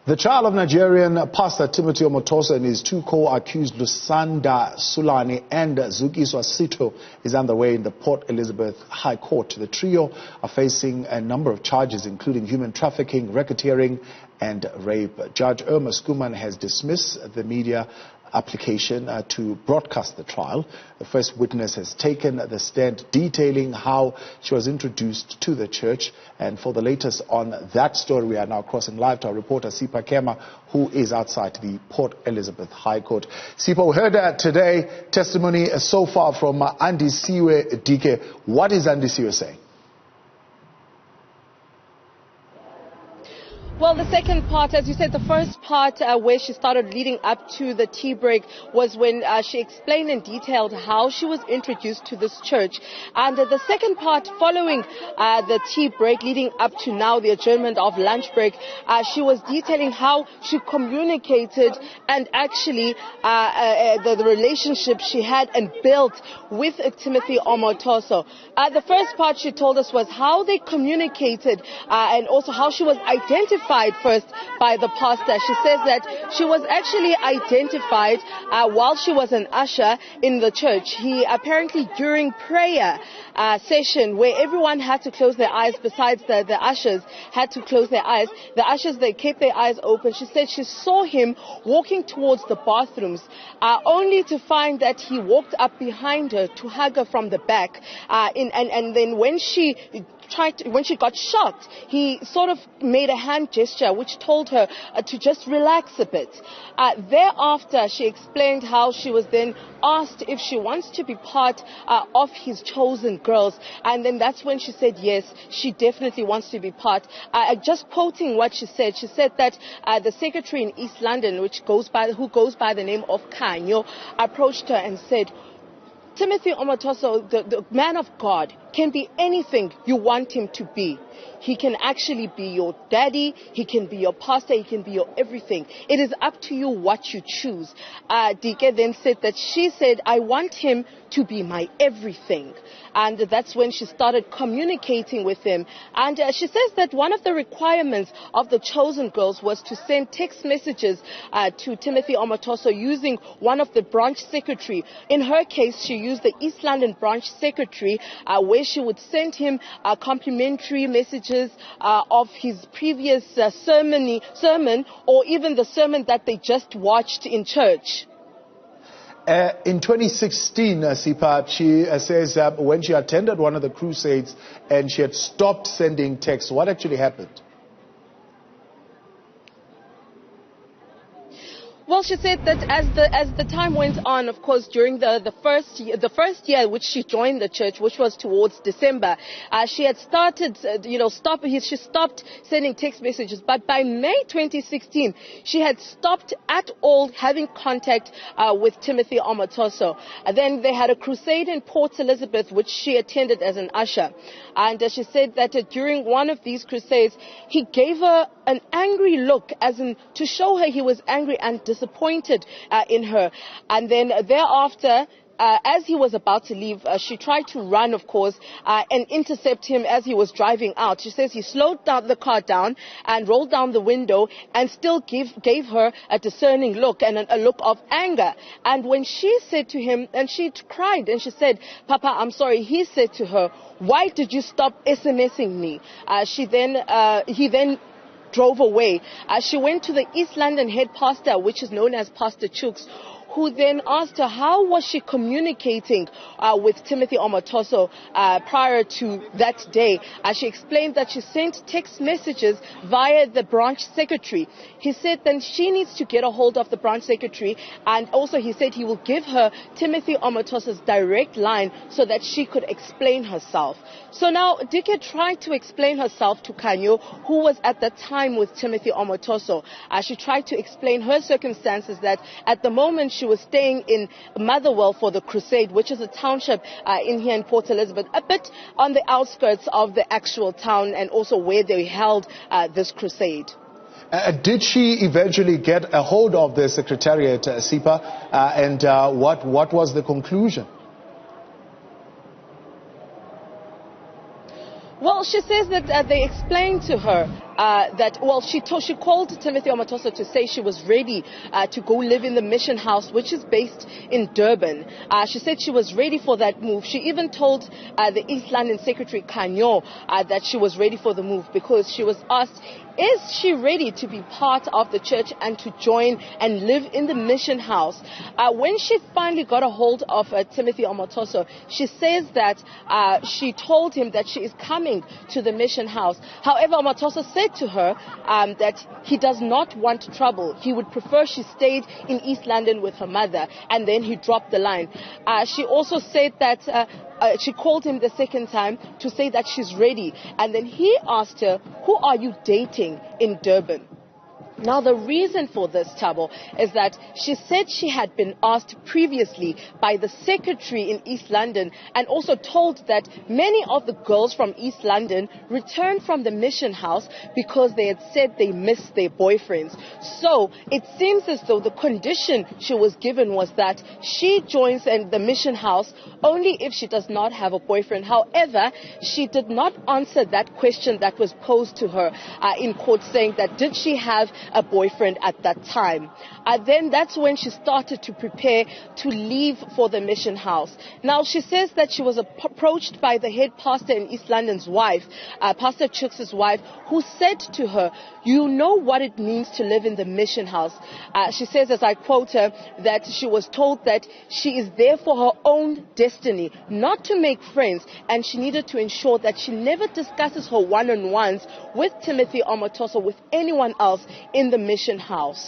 The trial of Nigerian pastor Timothy Omotoso and his two co-accused Lusanda Sulani and Zukiswa Sito is underway in the Port Elizabeth High Court. The trio are facing a number of charges, including human trafficking, racketeering and rape. Judge Irma Skuman has dismissed the media application to broadcast the trial. The first witness has taken the stand detailing how she was introduced to the church. And for the latest on that story, we are now crossing live to our reporter Sipha Kema, who is outside the Port Elizabeth High Court. Sipha, we heard today testimony so far from Andisiwe Dike. What is Andisiwe saying? Well, the second part, as you said, the first part where she started leading up to the tea break was when she explained and detailed how she was introduced to this church. And the second part, following the tea break, leading up to now the adjournment of lunch break, she was detailing how she communicated and actually the relationship she had and built with Timothy Omotoso. The first part she told us was how they communicated and also how she was identified first by the pastor. She says that she was actually identified while she was an usher in the church. He apparently during prayer session where everyone had to close their eyes, besides the ushers had to close their eyes, the ushers, they kept their eyes open. She said she saw him walking towards the bathrooms only to find that he walked up behind her to hug her from the back, and then when she got shocked, he sort of made a hand gesture which told her to just relax a bit. Thereafter, she explained how she was then asked if she wants to be part of his chosen girls, and then that's when she said yes, she definitely wants to be part. Just quoting what she said that the secretary in East London, who goes by the name of Kanyo, approached her and said, Timothy Omotoso, the man of God, can be anything you want him to be. He can actually be your daddy, he can be your pastor, he can be your everything. It is up to you what you choose. Dike then said that she said, I want him to be my everything. And that's when she started communicating with him. And she says that one of the requirements of the chosen girls was to send text messages to Timothy Omotoso using one of the branch secretary. In her case, she used the East London branch secretary, where she would send him complimentary messages of his previous sermon or even the sermon that they just watched in church. In 2016, Sipha, she says when she attended one of the crusades and she had stopped sending texts, what actually happened? Well, she said that as the time went on, of course, during the first year which she joined the church, which was towards December, she had started, she stopped sending text messages. But by May 2016, she had stopped at all having contact with Timothy Omotoso. Then they had a crusade in Port Elizabeth, which she attended as an usher. And she said that during one of these crusades, he gave her an angry look, as in to show her he was angry and disappointed in her. And then thereafter, as he was about to leave, she tried to run, of course, and intercept him as he was driving out. She says he slowed the car down and rolled down the window and still gave her a discerning look and a look of anger. And when she said to him, and she cried and she said, Papa, I'm sorry, he said to her, why did you stop SMSing me? He then drove away. She went to the East London head pastor, which is known as Pastor Chooks, who then asked her how was she communicating with Timothy Omotoso prior to that day. She explained that she sent text messages via the branch secretary. He said then she needs to get a hold of the branch secretary, and also he said he will give her Timothy Omotoso's direct line so that she could explain herself. So now Dike tried to explain herself to Kanyo, who was at that time with Timothy Omotoso. She tried to explain her circumstances, that at the moment she was staying in Motherwell for the crusade, which is a township here in Port Elizabeth, a bit on the outskirts of the actual town and also where they held this crusade. Did she eventually get a hold of the secretariat, Sipha, and what was the conclusion? Well, she says that they explained to her she called Timothy Omotoso to say she was ready to go live in the mission house, which is based in Durban. She said she was ready for that move. She even told the East London Secretary Kanyo that she was ready for the move, because she was asked, is she ready to be part of the church and to join and live in the mission house? When she finally got a hold of Timothy Omotoso, she says that she told him that she is coming to the mission house. However, Omotoso said to her that he does not want trouble. He would prefer she stayed in East London with her mother, and then he dropped the line. She also said that she called him the second time to say that she's ready, and then he asked her, who are you dating in Durban? Now, the reason for this, Thabo, is that she said she had been asked previously by the secretary in East London, and also told that many of the girls from East London returned from the mission house because they had said they missed their boyfriends. So it seems as though the condition she was given was that she joins the mission house only if she does not have a boyfriend. However, she did not answer that question that was posed to her in court, saying that did she have a boyfriend at that time. Then that's when she started to prepare to leave for the mission house. Now, she says that she was approached by the head pastor in East London's wife, Pastor Chooks' wife, who said to her, you know what it means to live in the mission house. She says, as I quote her, that she was told that she is there for her own destiny, not to make friends, and she needed to ensure that she never discusses her one-on-ones with Timothy Omotoso, with anyone else in the mission house.